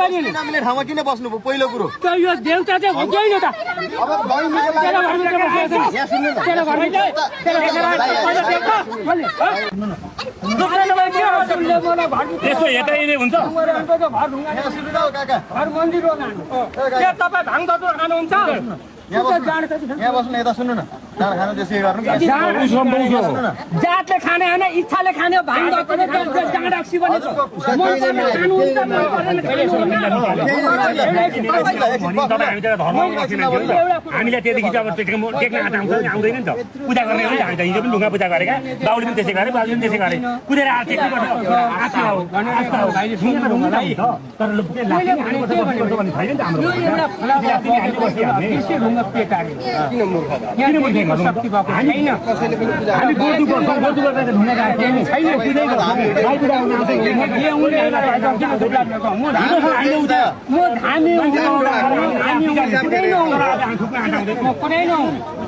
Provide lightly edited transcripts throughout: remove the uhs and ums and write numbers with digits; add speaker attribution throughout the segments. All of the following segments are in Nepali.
Speaker 1: गर्यो नि
Speaker 2: हामीले ठाउँमा किन बस्नु भयो पहिलो कुरो
Speaker 1: त यो देउता चाहिँ हो कि त
Speaker 2: अब
Speaker 1: तेरो घरमा बसेको छ
Speaker 2: यहाँ सुन्नु न
Speaker 1: तेरो घरमा
Speaker 3: त्यसो हेर्दा यिनै हुन्छ
Speaker 2: यहाँ सुन्नु न काका
Speaker 1: घर मन्दिर हो के तपाईँ भाङ दतुर खानुहुन्छ
Speaker 2: यहाँ बस्नु यता सुन्नु न डाँडा खानु त्यसै गर्नु
Speaker 1: जातले खाने होइन इच्छाले खाने भाङ दतुर डाँडा सिबनेको
Speaker 3: हामीलाई त्यतिखेर अब देख्न आउँदैन नि त पूजा गर्ने हो हामी त हिजो पनि ढुङ्गा पूजा गरेका बाउले पनि त्यसै गरे बाबुले पनि त्यसै गरे कुदेर आएको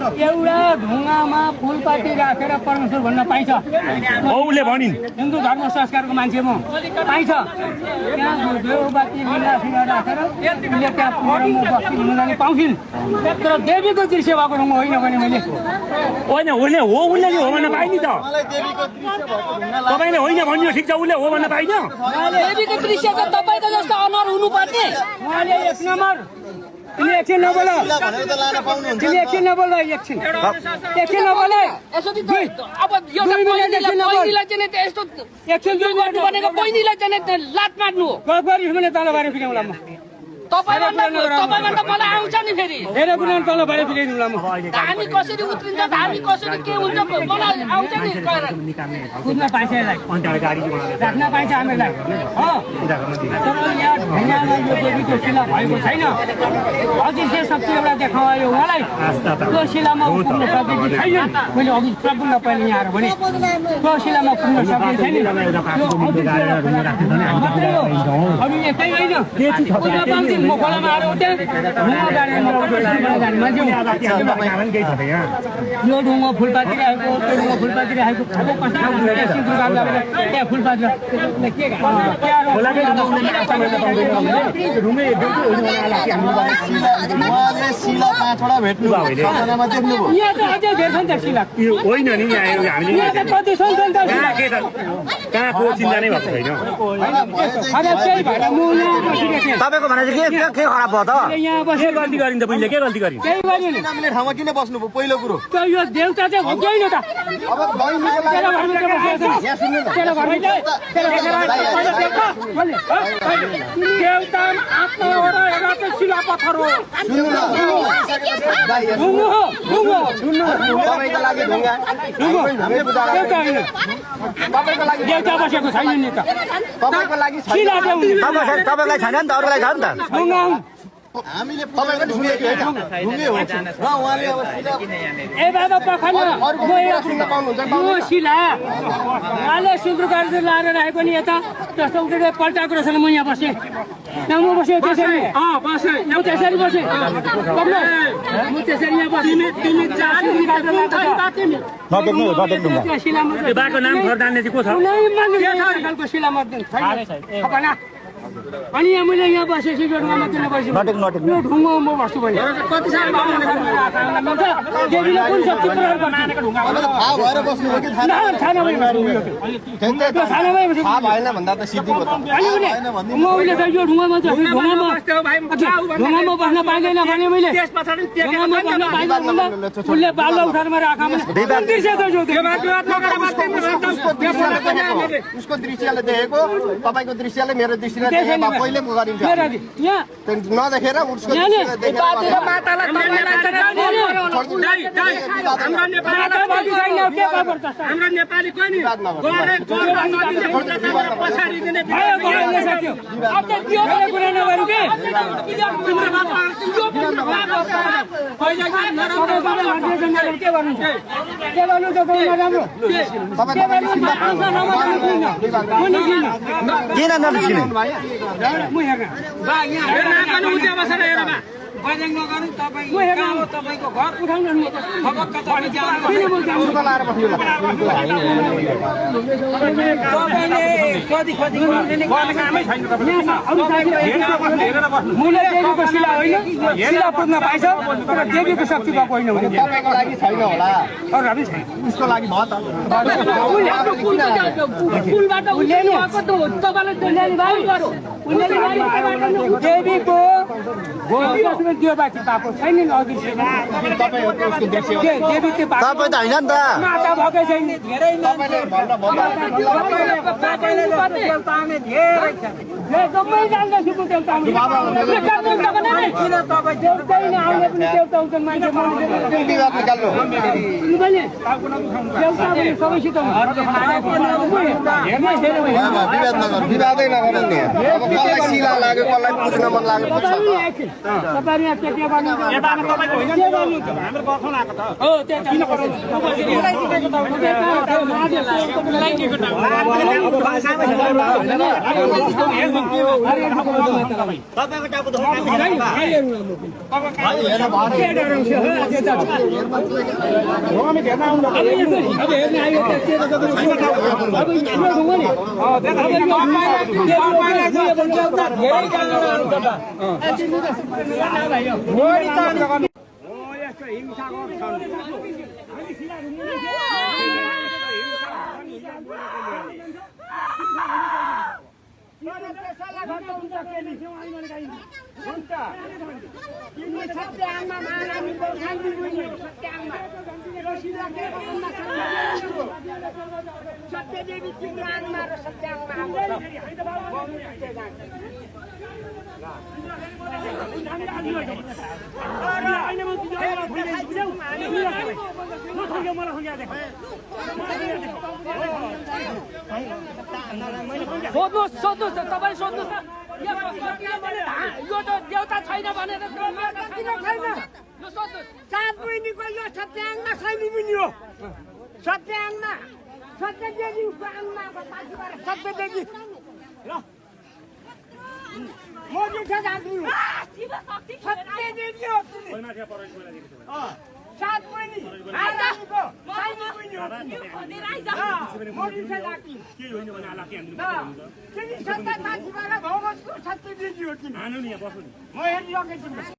Speaker 1: एउटा ढुङ्गामा फुलपाती राखेर परमेश्वर भन्न पाइन्छ
Speaker 3: बाउले भनिन्
Speaker 1: हिन्दू धर्म संस्कारको मान्छे म पाइन्छ त्यहाँ देउबाती मिलासिला राखेर त्यहाँ पुगेर म बस्ती हुन जाने पाउँछिन् तर देवीको दृश्य भएको ढुङ्गा होइन भने मैले
Speaker 3: होइन उसले हो उसले हो भन्न पाइनि त तपाईँले होइन भनियो ठिक छ उसले हो भन्न पाइन्छ
Speaker 1: देवीको दृश्य त तपाईँको जस्तो अनुहार हुनुपर्ने उहाँले एक नम्बर तिमी एकछिन नबोल तिमी एकछिन नबोल एकछिन नबोले
Speaker 4: अब यो बहिनीलाई चाहिँ यस्तो
Speaker 1: एकछिन
Speaker 4: गर्नु भनेको बहिनीलाई चाहिँ लात मार्नु हो
Speaker 1: गफगारी भने तल बारे फिर्याउँला म
Speaker 4: तपाईँभन्दा मलाई आउँछ नि फेरि
Speaker 1: धेरै कुरा तल बारे फिर्याइदिउँला म
Speaker 4: हामी कसरी उत्रिन्छ हामी कसरी के हुन्छ मलाई आउँछ नि
Speaker 1: कुद्न पाइन्छ यसलाई राख्न पाइन्छ हामीलाई तर यहाँ ढुङ्गामा यो देवीको शिला भएको छैन अझै शक्ति एउटा देखायो उहाँलाई त्यो शिलामा पुग्न सकेको छैन मैले अघि प्रबुल्न पहिले यहाँ आएर भने त्यो शिलामा पुग्न सकेको छैन अघि यतै होइन म खोलामा आएर यो ढुङ्गो फुलपाती राखेको त्यो ढुङ्गो फुलपाती राखेको अब कसरी त्यहाँ फुलपाती
Speaker 2: शिला 5वटा भेट्नु सबैजनामा देख्नुभयो
Speaker 1: यहाँ त अझै धेरै छ नि त शिला
Speaker 3: होइन नि हामीले
Speaker 1: यहाँ त कति छ नि त
Speaker 3: कहाँको चिन्ता नै भएको छैन
Speaker 1: त्यही भएर म यहाँ बसिरहेको थिएँ
Speaker 5: तपाईको भने चाहिँ के खराब भयो त
Speaker 1: यहाँ बसेर
Speaker 3: गल्ती गरिन् त पहिले के गल्ती गरिन्
Speaker 1: केही गर्यो नि
Speaker 2: हामीले ठाउँमा किन बस्नु भयो पहिलो कुरो
Speaker 1: त यो देउता चाहिँ हो कि होइन त
Speaker 2: अब
Speaker 1: तेरो घरमा चाहिँ बसेको छ
Speaker 2: यहाँ सुन्नु न
Speaker 1: तेरो घरमा देउता आफ्नो हो र एउटा चाहिँ शिला पत्थर हो
Speaker 2: सुन्नु न
Speaker 1: ढुङ्गो हो ढुङ्गो
Speaker 2: सुन्नु तपाईको लागि ढुङ्गा हामीले पूजा
Speaker 1: देउता होइन देउता बसेको छैन नि त
Speaker 2: तपाईको लागि
Speaker 1: शिला चाहिँ हुने
Speaker 5: तपाईँलाई छैन नि त अरूलाई छ नि त
Speaker 1: ढुङ्गा हुन्
Speaker 2: हामीले तपाईको पनि सुनेको होइन ढुङ्गे हो र उहाँले अब
Speaker 1: ए बाबा पखाल्नु यो शिला उहाँले सुन्द्रुकारी लाएर राखेको नि यता जस्तो उठेर पल्टाएको रहेछ म यहाँ बसेँ यहाँ म बसेँ त्यसरी म त्यसरी बसेँ म त्यसरी यहाँ बसेँ शिलामा
Speaker 3: बाको नाम घर जान्ने चाहिँ को छ
Speaker 1: खालको शिलामा अनि यहाँ मैले यहाँ बसेपछि यो ढुङ्गामा किन बसेँ यो ढुङ्गो म बस्छु भने कति साल देवीले कुन शक्ति प्रयोग गर्छ
Speaker 2: थाहा भएर बस्नु हो कि थाहा भएन भन्दा त सिद्धि हो त
Speaker 1: म उहिले त यो ढुङ्गामा ढुङ्गामा बस्न पाइँदैन भने मैले ढुङ्गामा बस्न पाइँदैन भन्दा उसले बाल्लो उठाएर मेरो आँखामा
Speaker 2: उसको दृश्यले देखेको तपाईँको दृश्यले मेरो दृष्टिले पहिले गरिन्छ नदेखेर उसको
Speaker 4: हाम्रो नेपाली कोनी
Speaker 5: किन नलिसिने
Speaker 1: म हेर्न
Speaker 6: बा यहाँ हेर्न पनि उता बसेर हेर बा बजेङ नगर्नु तपाईँ कहाँ हो तपाईँको घर
Speaker 1: उठाउनु न
Speaker 6: ठगक्क तपाईँ जानु
Speaker 1: किन बोल्छ
Speaker 2: उसको लाएर बस्नु
Speaker 6: तपाईँले कति कति गर्ने कामै छैन
Speaker 1: मुले देवीको शिला होइन शिला पुग्न पाइछ तर देवीको शक्ति भएको होइन
Speaker 2: तपाईँको लागि छैन होला
Speaker 1: अरू पनि छैन
Speaker 2: उसको लागि भयो त
Speaker 4: पुलबाट उठेर आएको त हो तपाईँलाई त्यसले भाइ गरो
Speaker 1: देवीको त्यो बाँकी पाएको छैन नि अघि
Speaker 2: तपाईँहरूको उसको दृश्य
Speaker 1: देवी त्यो
Speaker 5: तपाईँ त होइन नि त
Speaker 1: माता भएकै छैन
Speaker 6: धेरै
Speaker 2: तपाईँले भन्दा
Speaker 6: देउतामे धेरै छ
Speaker 1: जम्मै जान्दछु म देउता
Speaker 6: किन तपाईँ
Speaker 1: देउतै नआउने पनि देउता हुन्छन् मान्छे
Speaker 2: विवाद निकाल्नु
Speaker 1: देउता पनि सबैसित
Speaker 2: विवादै नगर्नु नि अब कसलाई शिला लाग्यो कसलाई पुज्न मन लाग्यो पुज्छ
Speaker 1: तपाईँ यहाँ के गर्नु हो हिंसा
Speaker 4: सत्यदेवी तिम्रो आत्मा र सत्याङमा
Speaker 1: सोध्नुहोस् सोध्नुहोस् तपाईँ सोध्नुहोस् न यो त देउता छैन भनेर किन छैन यो सोध्नुहोस्
Speaker 4: सात बहिनीको यो सत्याङमा छैन पनि हो सत्याङमा सत्यदेवीको आत्माको पाछिबाट सत्यदेवी ल म जुठा जान्छु सत्यदेवी हो सात बहिनी सत्य माथिबाट भगवतको सत्यदेवी हो म हेरिरहेको छु